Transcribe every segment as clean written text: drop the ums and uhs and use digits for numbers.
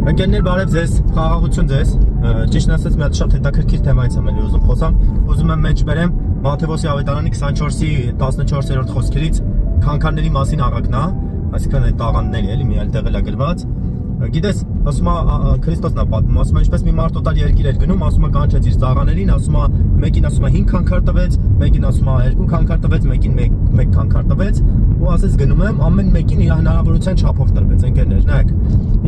Ընկերներ, բարև ձեզ, խաղաղություն ձեզ։ Ճիշտն ասած, մի հատ շատ հետաքրքիր թեմայից եմ էլի ուզում խոսամ։ Ուզում եմ մեջ բերեմ Մատթեոս Ավետարանի 24-ի 14-րդ խոսքերից քանքարների մասին առակն է, այսինքն այդ տաղանդների էլի մի այլ տեղ էլ է գրված։ Գիտես, ասում է Քրիստոսն է պատմում, ասում է ինչպես մի մարդ տոտալ երկիր էր գնում, ասում է կանչեց իր ծաղաներին, ասում է մեկին ասում է 5 քանքար տվեց, մեկին ասում է 2 քանքար տվեց, մեկին 1 քանքար տվեց, ու ասեց գնում եմ, ամեն մեկին իր հնարավորության չափով տրվեց, ընկերներ, նայեք։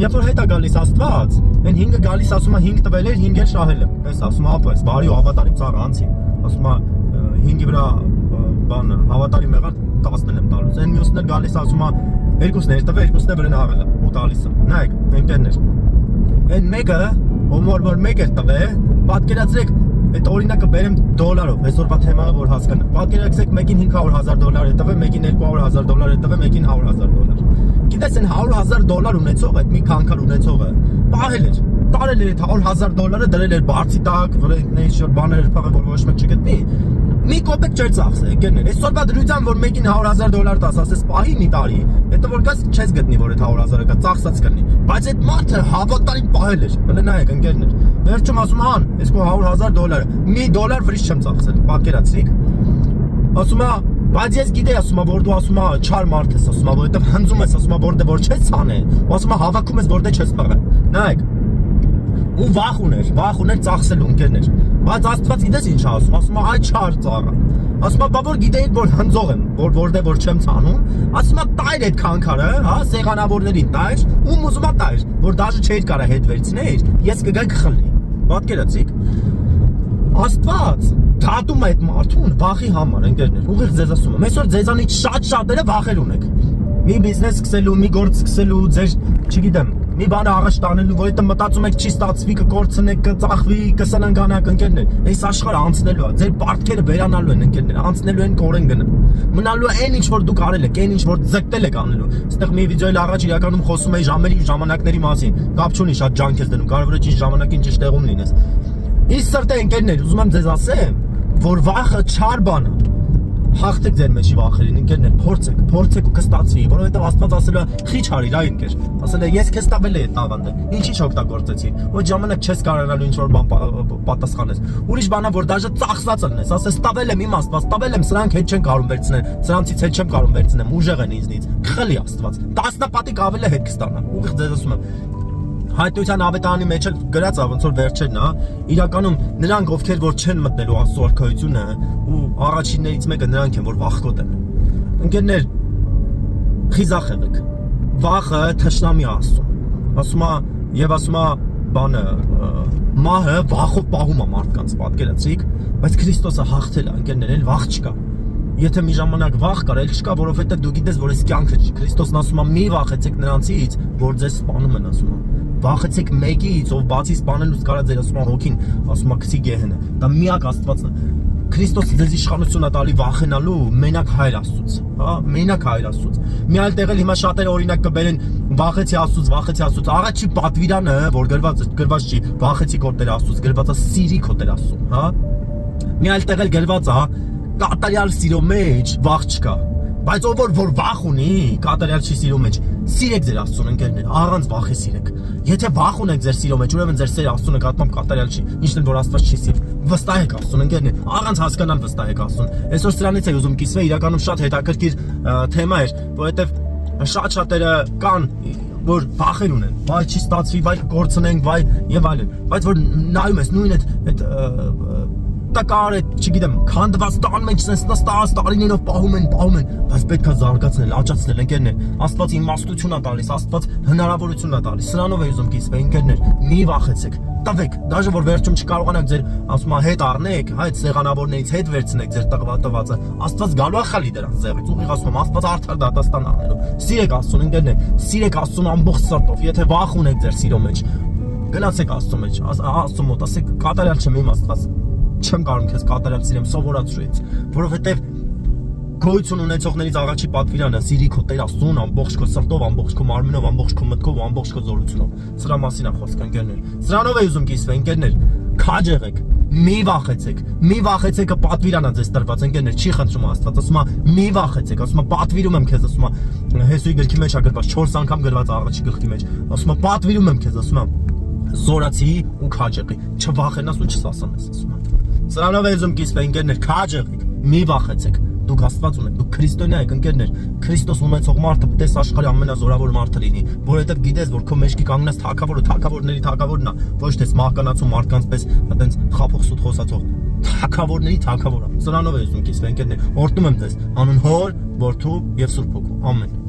Երբ որ հետ է գալիս Աստված, այն 5-ը գալիս ասում է 5 տվել էր, 5 էլ շահել եմ, պես ասում է ապես, բարի ու հավատարիմ ծառա անցի, ասում է 5-ի վրա բան հավատարիմ եղած 10-ն եմ տալուց, այն մյուսն էլ գալիս ասում է 2-ն էր տվել, 2-ն է վրան հավել է ու տալիս է, նայեք, ընկերներ, այն մեկը, որ 1 էր տվել, պատկերացրեք, այդ օրինակը բերեմ դոլարով, այսօրվա թեմանը որ հասկանա, պատկերացրեք մեկին $500,000 է տվել, մեկին $200,000 է տվել, մեկին $100,000, գիտես այն $100,000 ունեցողը, այդ մի քանքար ունեցողը, պահել էր, տարել էր այդ $100,000 դրել էր բարձի տակ, վրենքների շոր բաներ էր փաղել, որ ոչ մեկ չգտնի, մի կոպեկ չէր ծախսել, ընկերներ, այսօրվա դրությամբ որ մեկին $100,000 տաս, ասես պահի մի տարի, հետո որ գաս չես գտնի, որ այդ $100,000-ը կա, ծախսած կլինի, բայց այդ մարդը հավատարիմ պահել էր, հələ նայեք ընկերներ, վերջում ասում ան, այս քո $100,000, $1 վրիշ չեմ ծախսել, պատկերացրիք, ասում է, բայց ես գիտեի, ասում է, որ դու ասում է չար մարդ ես, ասում է, որովհետև հնձում ես, ասում է, որտեղ որ չես ցանել, ու ասում է հավաքում ես, որտեղ չես փռել, նայեք, ու վախ ուներ ծախսելու ընկերներ, բայց Աստված գիտես ինչ ասում, ասում է այ չար ծառա, ասում է բա որ գիտեիք որ հնձող եմ, որտեղ որ չեմ ցանում, ասում է տայր այդ քանքարը, հա, սեղանավորներին տայր, ում ուզում է տայր, որ դաժե չէր կարա հետ վերցներ, ես կգայի կխլի, պատկերացիք, Աստված դատում է այդ մարդուն վախի համար, ընկերներ, ուղիղ ձեզ ասում եմ, այսօր ձեզանից շատերը վախեր ունեք, մի բիզնես սկսելու, մի գործ սկսելու, ձեր, չգիտեմ, մի բան առաջ տանելու, որովհետև մտածում եք չի ստացվի, կկորցնեք, կծախվի, կսնանկանաք, ընկերներ, այս աշխարհը անցնելու է, ձեր պարտքերը վերանալու են, ընկերներ, անցնելու են կորեն գնա, մնալու է այն ինչ որ դուք արել եք, այն ինչ որ ձգտել եք անելու, այստեղ մի վիդեոյի առաջ իրականում խոսում էի ժամերի ժամանակների մասին, կապ չունի, շատ ջանք ես դնում, կարող է ճիշտ ժամանակին ճիշտ տեղում լինես, իսկ սրտե ընկերներ, ուզում եմ ձեզ ասեմ, որ վախը չար բան է, հաղթեք ձեր մեջի վախերին, ընկերներ, փորձեք ու կստացվի, որովհետև Աստված ասել է խիչ արիր, այ ընկեր, ասել է ես քեզ տվել եմ այդ տաղանդը, ինչի՞ չօգտագործեցի, ոչ ժամանակ չես կարողանալու ինչ որ բան պատասխանես, ուրիշ բանա որ դաժե ծախսած ելնես, ասես տվել եմ իմ Աստված, տվել եմ, սրանք հետ չեն կարող վերցնել, սրանցից հետ չեմ կարող վերցնեմ, ուժեղ են ինձնից, քխելի Աստված, 10 պատիկ ավել է հետ կստանա, ուղիղ ձեզ ասում եմ Հայտնության ավետարանի մեջ էլ գրած է ոնց որ վերջերն է, իրականում նրանք ովքեր որ չեն մտնելու Աստծո արքայությունը ու առաջիններից մեկը նրանք են որ վախկոտ են։ Ընկերներ, խիզախ եղեք։ Վախը թշնամի Աստծո։ Ասում է եւ ասում է բանը մահը վախով պահում է մարդկանց, պատկերացիք, բայց Քրիստոսը հաղթել է, ընկերներ, էլ վախ չկա։ Եթե մի ժամանակ վախ կար, էլ չկա, որովհետեւ դու գիտես, որ այս կյանքը չի։ Քրիստոսն ասում է՝ մի վախեցեք նրանցից, որ ձեզ սպանում են, ասում է։ Վախեցեք մեկից, ով բացի սպանելուց կարա ձեր ասում է հոգին, ասում է գցի գեհենը։ Դա միակ Աստվածն է։ Քրիստոսը ձեզ իշխանություն է տալի վախենալու մենակ Հայր Աստծուց, հա, մենակ Հայր Աստծուց։ Մի այլ տեղ էլ հիմա շատերը օրինակ կբերեն վախեցի Աստծուց։ Առաջի պատվիրանը, որ գրված չի, վախեցի քո Տեր Աստծուց, գրված է սիրի քո Տեր Աստծուն, հա։ Մի այլ տեղ էլ գրված է կատարյալ սիրո մեջ վախ չկա, բայց ով որ վախ ունի, կատարյալ չի սիրո մեջ, սիրեք ձեր Աստծուն, ընկերներ, առանց վախի սիրեք։ Եթե վախ ունեք ձեր սիրո մեջ, ուրեմն ձեր սերը Աստծուն նկատմամբ կատարյալ չի, ինչն էլ որ Աստված չի սիր։ Վստահեք Աստծուն, ընկերներ, առանց հասկանալ վստահեք Աստծուն։ Այսօր սրանից եմ ուզում կիսվել, իրականում շատ հետաքրքիր թեմա էր, որովհետև շատ-շատերը կան, որ վախեր ունեն, վայ չի ստացվի, վայ կկորցնենք, վայ եւ այլն, բայց որ նայում ես նույն այդ տակար է, չգիտեմ, քանդված տան մեջ sense նստած տարիներով պահում են, բայց պետք է զարգացնել, աճացնել, ընկերներ, Աստված իմաստություն է տալիս, Աստված հնարավորություն է տալիս, սրանով է ուզում կիսվել, ընկերներ, մի վախեցեք, տվեք, դաժե որ վերջում չկարողանաք ձեր, ասում է, հետ առնեք, այդ սեղանավորներից հետ վերցնեք ձեր տղվածը, Աստված գալու է խլի դրանց ձեռից, ուղիղ ասում եմ, Աստված արդար դատաստան անելու, սիրեք Աստծուն, ընկերներ, սիրեք Աստծուն ամբողջ սրտով, եթե վախ ունեք ձեր սիրո մեջ, գնացեք Աստծո մեջ, Աստծո մոտ, ասեք կատարյալ չեմ իմ Աստված չեմ կարող քեզ կատարյալ սիրեմ, սովորացրու ինձ, որովհետև գոյություն ունեցողներից առաջի պատվիրանը սիրի քո Տեր Աստծուն ամբողջ քո սրտով, ամբողջ քո մարմնով, ամբողջ քո մտքով ու ամբողջ քո զորությունով։ Սրա մասին է խոսքը, ընկերներ։ Սրանով է ուզում կիսվել, ընկերներ, քաջ եղեք, մի վախեցեք, պատվիրանա ձեզ տրված ընկերներ, չի խնդրում Աստված, ասում է մի վախեցեք, ասում է պատվիրում եմ քեզ, ասում է Հեսուի գրքի մեջ է գրված 4 անգամ գրված առաջի գլխի մեջ, ասում է պատվիրում եմ քեզ, ասում է զորացի ու քաջեղի, չվախենաս ու չսասանես, ասում է։ Սրանով է ուզում կիսվել ընկերներ, քաջեղեք, մի վախեցեք, դուք Աստված ունեք, դուք քրիստոնյա եք ընկերներ, Քրիստոս ունեցող մարդը պետք է աշխարհի ամենազորավոր մարդը լինի, որովհետև գիտես, որ քո մեջքի կանգնած թագավորը թագավորների թագավորն է, ոչ թե մահկանացու մարդկանց պես այտենց խափող սուտ խոսացող թագավորների թագավորը։ Սրանով է ուզում կիսվել ընկերներ, օրհնում եմ ձեզ, անուն Հոր, Որդու եւ Սուրբ Հոգու, ամեն։